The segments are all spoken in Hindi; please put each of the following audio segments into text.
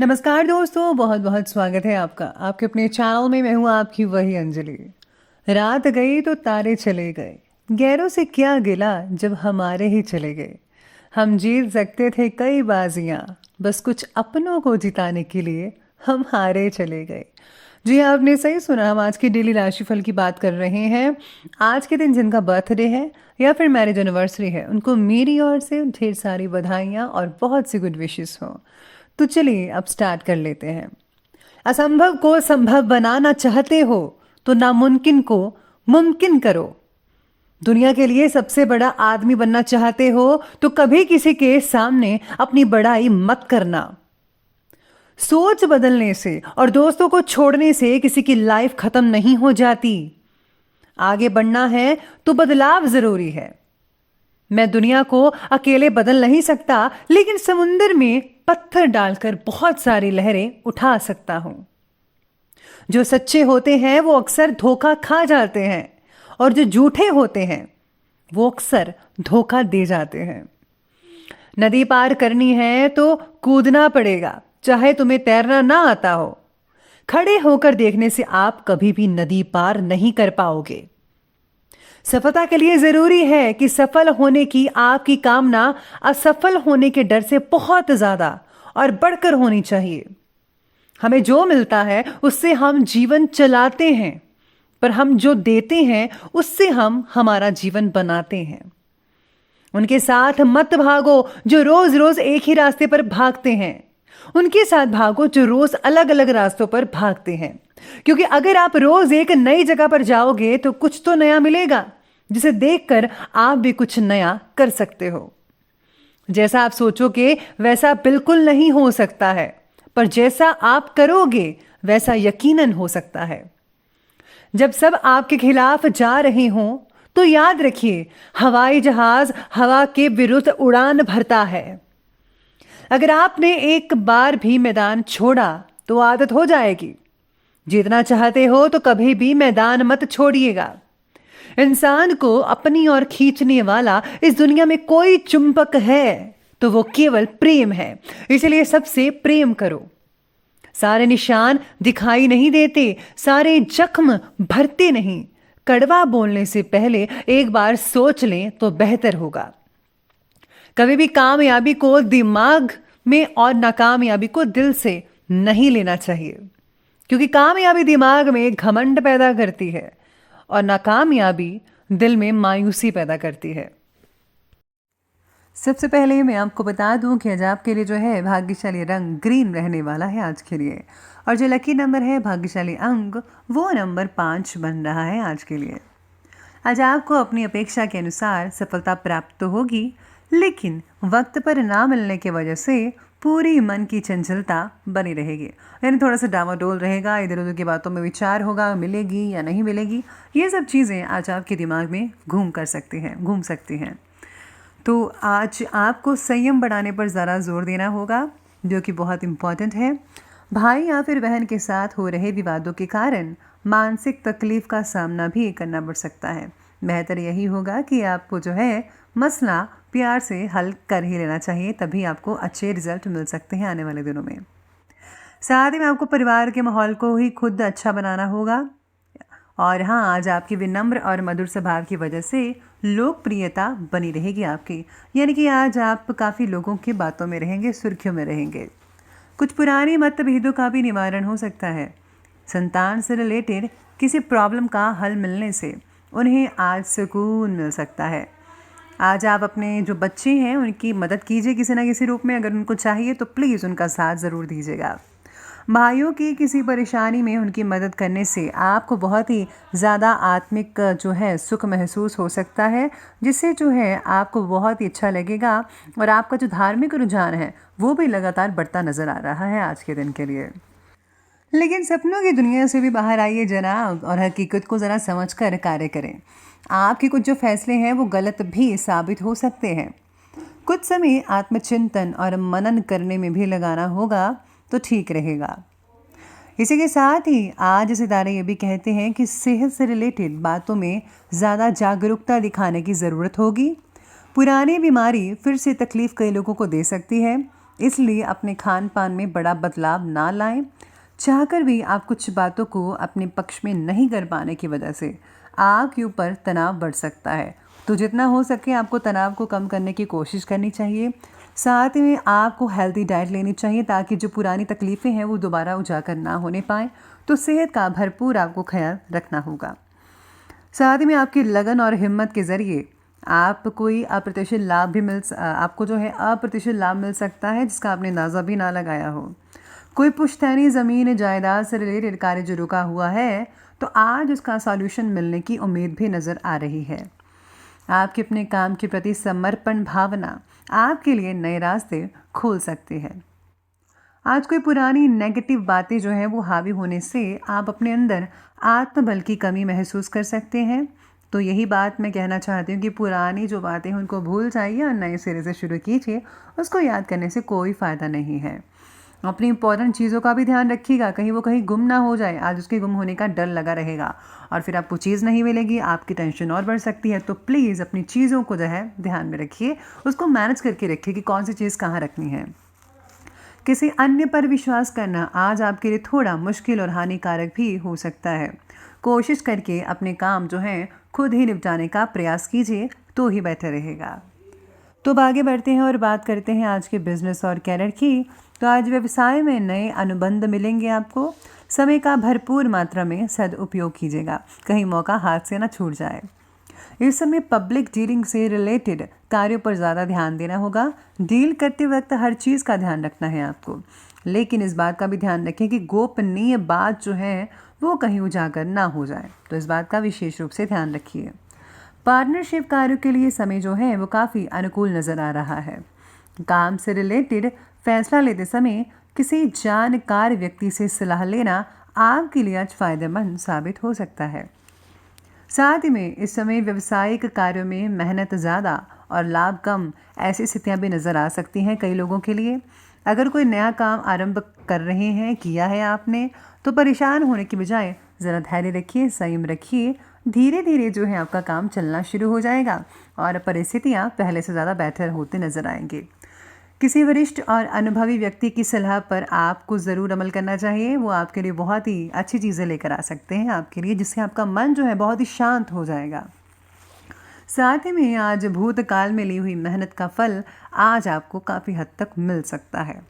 नमस्कार दोस्तों, बहुत बहुत स्वागत है आपका आपके अपने चैनल में। मैं हूँ आपकी वही अंजलि। रात गई तो तारे चले गए, गैरों से क्या गिला जब हमारे ही चले गए। हम जीत सकते थे कई बाजियां, बस कुछ अपनों को जिताने के लिए हम हारे चले गए। जी हाँ, आपने सही सुना। हम आज की डेली राशिफल की बात कर रहे हैं। आज के दिन जिनका बर्थडे है या फिर मैरिज एनिवर्सरी है, उनको मेरी ओर से ढेर सारी बधाइयाँ और बहुत सी गुड विशेस हो। तो चलिए अब स्टार्ट कर लेते हैं। असंभव को संभव बनाना चाहते हो तो नामुमकिन को मुमकिन करो। दुनिया के लिए सबसे बड़ा आदमी बनना चाहते हो तो कभी किसी के सामने अपनी बड़ाई मत करना। सोच बदलने से और दोस्तों को छोड़ने से किसी की लाइफ खत्म नहीं हो जाती। आगे बढ़ना है तो बदलाव जरूरी है। मैं दुनिया को अकेले बदल नहीं सकता, लेकिन समुंदर में पत्थर डालकर बहुत सारी लहरें उठा सकता हूं। जो सच्चे होते हैं वो अक्सर धोखा खा जाते हैं, और जो झूठे होते हैं वो अक्सर धोखा दे जाते हैं। नदी पार करनी है तो कूदना पड़ेगा, चाहे तुम्हें तैरना ना आता हो। खड़े होकर देखने से आप कभी भी नदी पार नहीं कर पाओगे। सफलता के लिए जरूरी है कि सफल होने की आपकी कामना असफल होने के डर से बहुत ज्यादा और बढ़कर होनी चाहिए। हमें जो मिलता है उससे हम जीवन चलाते हैं, पर हम जो देते हैं उससे हम हमारा जीवन बनाते हैं। उनके साथ मत भागो जो रोज रोज एक ही रास्ते पर भागते हैं। उनके साथ भागो जो रोज अलग अलग रास्तों पर भागते हैं, क्योंकि अगर आप रोज एक नई जगह पर जाओगे तो कुछ तो नया मिलेगा, जिसे देखकर आप भी कुछ नया कर सकते हो। जैसा आप सोचोगे वैसा बिल्कुल नहीं हो सकता है, पर जैसा आप करोगे वैसा यकीनन हो सकता है। जब सब आपके खिलाफ जा रहे हों तो याद रखिए, हवाई जहाज हवा के विरुद्ध उड़ान भरता है। अगर आपने एक बार भी मैदान छोड़ा तो आदत हो जाएगी। जीतना चाहते हो तो कभी भी मैदान मत छोड़िएगा। इंसान को अपनी ओर खींचने वाला इस दुनिया में कोई चुंबक है तो वो केवल प्रेम है, इसलिए सबसे प्रेम करो। सारे निशान दिखाई नहीं देते, सारे जख्म भरते नहीं। कड़वा बोलने से पहले एक बार सोच लें तो बेहतर होगा। कभी भी कामयाबी को दिमाग में और नाकामयाबी को दिल से नहीं लेना चाहिए, क्योंकि कामयाबी दिमाग में घमंड पैदा करती है और नाकामयाबी दिल में मायूसी पैदा करती है। सबसे पहले मैं आपको बता दूं कि आज आपके लिए जो है भाग्यशाली रंग ग्रीन रहने वाला है आज के लिए, और जो लकी नंबर है, भाग्यशाली अंक, वो नंबर 5 बन रहा है आज के लिए। आज आपको अपनी अपेक्षा के अनुसार सफलता प्राप्त तो होगी, लेकिन वक्त पर ना मिलने की वजह से पूरी मन की चंचलता बनी रहेगी। यानी थोड़ा सा डामाडोल रहेगा, इधर उधर की बातों में विचार होगा, मिलेगी या नहीं मिलेगी। ये सब चीज़ें आज आपके दिमाग में घूम सकती हैं। तो आज आपको संयम बढ़ाने पर ज़रा जोर देना होगा, जो कि बहुत इम्पॉर्टेंट है। भाई या फिर बहन के साथ हो रहे विवादों के कारण मानसिक तकलीफ का सामना भी करना पड़ सकता है। बेहतर यही होगा कि आपको जो है मसला प्यार से हल कर ही लेना चाहिए, तभी आपको अच्छे रिजल्ट मिल सकते हैं आने वाले दिनों में। साथ ही में आपको परिवार के माहौल को ही खुद अच्छा बनाना होगा। और हाँ, आज आपकी विनम्र और मधुर स्वभाव की वजह से लोकप्रियता बनी रहेगी आपकी। यानी कि आज आप काफ़ी लोगों की बातों में रहेंगे, सुर्खियों में रहेंगे। कुछ पुराने मतभेदों का भी निवारण हो सकता है। संतान से रिलेटेड किसी प्रॉब्लम का हल मिलने से उन्हें आज सुकून मिल सकता है। आज आप अपने जो बच्चे हैं उनकी मदद कीजिए किसी ना किसी रूप में। अगर उनको चाहिए तो प्लीज़ उनका साथ ज़रूर दीजिएगा। भाइयों की किसी परेशानी में उनकी मदद करने से आपको बहुत ही ज़्यादा आत्मिक जो है सुख महसूस हो सकता है, जिससे जो है आपको बहुत ही अच्छा लगेगा, और आपका जो धार्मिक रुझान है वो भी लगातार बढ़ता नज़र आ रहा है आज के दिन के लिए। लेकिन सपनों की दुनिया से भी बाहर आइए जनाब, और हकीकत को ज़रा समझ कर कार्य करें। आपके कुछ जो फैसले हैं वो गलत भी साबित हो सकते हैं। कुछ समय आत्मचिंतन और मनन करने में भी लगाना होगा तो ठीक रहेगा। इसी के साथ ही आज सितारे ये भी कहते हैं कि सेहत से रिलेटेड बातों में ज़्यादा जागरूकता दिखाने की ज़रूरत होगी। पुरानी बीमारी फिर से तकलीफ कई लोगों को दे सकती है, इसलिए अपने खान पान में बड़ा बदलाव ना लाएं। चाहकर भी आप कुछ बातों को अपने पक्ष में नहीं कर पाने की वजह से आपके ऊपर तनाव बढ़ सकता है। तो जितना हो सके आपको तनाव को कम करने की कोशिश करनी चाहिए। साथ में आपको हेल्दी डाइट लेनी चाहिए ताकि जो पुरानी तकलीफ़ें हैं वो दोबारा उजागर ना होने पाएँ। तो सेहत का भरपूर आपको ख्याल रखना होगा। साथ में आपकी लगन और हिम्मत के ज़रिए आप कोई अप्रत्याशित लाभ भी आपको जो है अप्रत्याशित लाभ मिल सकता है जिसका आपने अंदाज़ा भी ना लगाया हो। कोई पुश्तैनी ज़मीन जायदाद से रिलेटेड कार्य जो रुका हुआ है तो आज उसका सॉल्यूशन मिलने की उम्मीद भी नज़र आ रही है। आपके अपने काम के प्रति समर्पण भावना आपके लिए नए रास्ते खोल सकती है। आज कोई पुरानी नेगेटिव बातें जो हैं वो हावी होने से आप अपने अंदर आत्मबल की कमी महसूस कर सकते हैं। तो यही बात मैं कहना चाहती हूँ कि पुरानी जो बातें हैं उनको भूल जाइए और नए सिरे से शुरू कीजिए। उसको याद करने से कोई फ़ायदा नहीं है। अपनी इंपॉर्टेंट चीज़ों का भी ध्यान रखिएगा, कहीं वो कहीं गुम ना हो जाए। आज उसके गुम होने का डर लगा रहेगा और फिर आपको चीज़ नहीं मिलेगी, आपकी टेंशन और बढ़ सकती है। तो प्लीज़ अपनी चीज़ों को जो है ध्यान में रखिए, उसको मैनेज करके रखिए कि कौन सी चीज़ कहाँ रखनी है। किसी अन्य पर विश्वास करना आज आपके लिए थोड़ा मुश्किल और हानिकारक भी हो सकता है। कोशिश करके अपने काम जो हैं खुद ही निपटाने का प्रयास कीजिए तो ही बेहतर रहेगा। तो अब आगे बढ़ते हैं और बात करते हैं आज के बिजनेस और कैरियर की। तो आज व्यवसाय में नए अनुबंध मिलेंगे आपको। समय का भरपूर मात्रा में सदुपयोग कीजिएगा, कहीं मौका हाथ से ना छूट जाए। इस समय पब्लिक डीलिंग से रिलेटेड कार्यों पर ज़्यादा ध्यान देना होगा। डील करते वक्त हर चीज़ का ध्यान रखना है आपको, लेकिन इस बात का भी ध्यान रखें कि गोपनीय बात जो है वो कहीं उजागर ना हो जाए। तो इस बात का विशेष रूप से ध्यान रखिए। पार्टनरशिप कार्यों के लिए समय जो है वो काफ़ी अनुकूल नज़र आ रहा है। काम से रिलेटेड फैसला लेते समय किसी जानकार व्यक्ति से सलाह लेना आपके लिए आज फायदेमंद साबित हो सकता है। साथ ही में इस समय व्यवसायिक कार्यों में मेहनत ज़्यादा और लाभ कम ऐसी स्थितियां भी नज़र आ सकती हैं कई लोगों के लिए। अगर कोई नया काम आरंभ कर रहे हैं, किया है आपने, तो परेशान होने की बजाय ज़रा धैर्य रखिए, संयम रखिए। धीरे धीरे जो है आपका काम चलना शुरू हो जाएगा और परिस्थितियाँ पहले से ज़्यादा बेहतर होते नज़र आएंगी। किसी वरिष्ठ और अनुभवी व्यक्ति की सलाह पर आपको ज़रूर अमल करना चाहिए। वो आपके लिए बहुत ही अच्छी चीज़ें लेकर आ सकते हैं आपके लिए, जिससे आपका मन जो है बहुत ही शांत हो जाएगा। साथ ही में आज भूतकाल में ली हुई मेहनत का फल आज आपको काफ़ी हद तक मिल सकता है।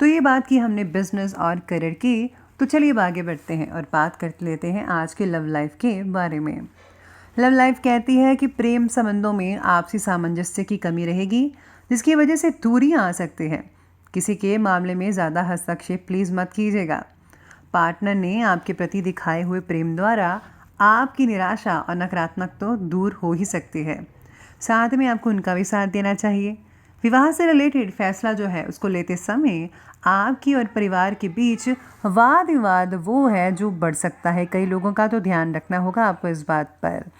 तो ये बात की हमने बिजनेस और करियर की। तो चलिए अब आगे बढ़ते हैं और बात कर लेते हैं आज के लव लाइफ के बारे में। लव लाइफ कहती है कि प्रेम संबंधों में आपसी सामंजस्य की कमी रहेगी, जिसकी वजह से दूरियां आ सकती हैं। किसी के मामले में ज़्यादा हस्तक्षेप प्लीज़ मत कीजिएगा। पार्टनर ने आपके प्रति दिखाए हुए प्रेम द्वारा आपकी निराशा और नकारात्मक तो दूर हो ही सकती है। साथ में आपको उनका भी साथ देना चाहिए। विवाह से रिलेटेड फैसला जो है उसको लेते समय आपकी और परिवार के बीच वाद विवाद वो है जो बढ़ सकता है कई लोगों का। तो ध्यान रखना होगा आपको इस बात पर।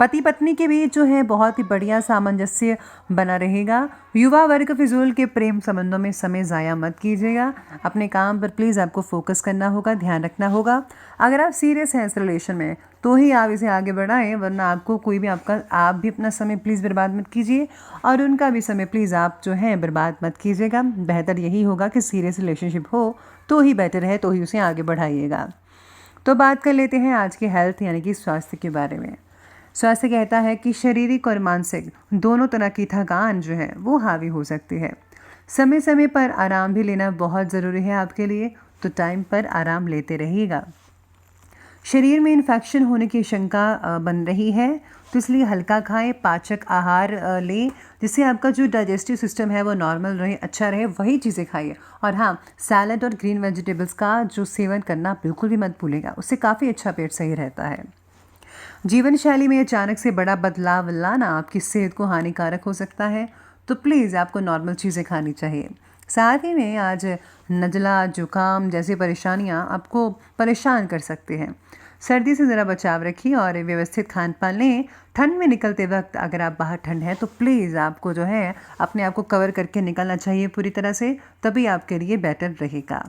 पति पत्नी के बीच जो है बहुत ही बढ़िया सामंजस्य बना रहेगा। युवा वर्ग फिजूल के प्रेम संबंधों में समय ज़ाया मत कीजिएगा। अपने काम पर प्लीज़ आपको फोकस करना होगा, ध्यान रखना होगा। अगर आप सीरियस हैं इस रिलेशन में तो ही आप इसे आगे बढ़ाएं, वरना आपको कोई भी आप भी अपना समय प्लीज़ बर्बाद मत कीजिए और उनका भी समय प्लीज़ आप जो है बर्बाद मत कीजिएगा। बेहतर यही होगा कि सीरियस रिलेशनशिप हो तो ही बेटर है, तो ही उसे आगे बढ़ाइएगा। तो बात कर लेते हैं आज के हेल्थ यानी कि स्वास्थ्य के बारे में। स्वास्थ्य कहता है कि शारीरिक और मानसिक दोनों तरह की थकान जो है वो हावी हो सकती है। समय समय पर आराम भी लेना बहुत ज़रूरी है आपके लिए, तो टाइम पर आराम लेते रहिएगा। शरीर में इन्फेक्शन होने की शंका बन रही है, तो इसलिए हल्का खाएं, पाचक आहार लें, जिससे आपका जो डाइजेस्टिव सिस्टम है वो नॉर्मल रहे, अच्छा रहे, वही चीज़ें खाइए। और हाँ, सैलड और ग्रीन वेजिटेबल्स का जो सेवन करना बिल्कुल भी मत भूलिएगा, उससे काफ़ी अच्छा पेट सही रहता है। जीवन शैली में अचानक से बड़ा बदलाव लाना आपकी सेहत को हानिकारक हो सकता है, तो प्लीज़ आपको नॉर्मल चीज़ें खानी चाहिए। साथ ही में आज नज़ला, जुकाम जैसी परेशानियां आपको परेशान कर सकते हैं। सर्दी से ज़रा बचाव रखिए और व्यवस्थित खान पान लें। ठंड में निकलते वक्त अगर आप बाहर ठंड है तो प्लीज़ आपको जो है अपने आप को कवर करके निकलना चाहिए पूरी तरह से, तभी आपके लिए बेटर रहेगा।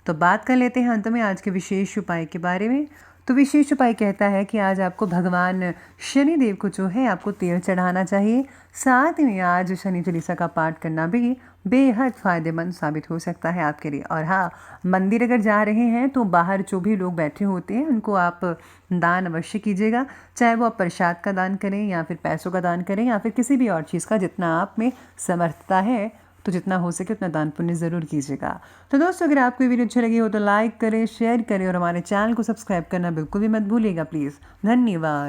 तो बात कर लेते हैं अंत में आज के विशेष उपाय के बारे में। तो विशेष उपाय कहता है कि आज आपको भगवान शनि देव को जो है आपको तेल चढ़ाना चाहिए। साथ में आज शनि चालीसा का पाठ करना भी बेहद फ़ायदेमंद साबित हो सकता है आपके लिए। और हाँ, मंदिर अगर जा रहे हैं तो बाहर जो भी लोग बैठे होते हैं उनको आप दान अवश्य कीजिएगा, चाहे वो आप प्रसाद का दान करें या फिर पैसों का दान करें या फिर किसी भी और चीज़ का, जितना आप में समर्थता है तो जितना हो सके उतना दान पुण्य ज़रूर कीजिएगा। तो दोस्तों, अगर आपको ये वीडियो अच्छी लगी हो तो लाइक करें, शेयर करें और हमारे चैनल को सब्सक्राइब करना बिल्कुल भी मत भूलिएगा प्लीज़। धन्यवाद।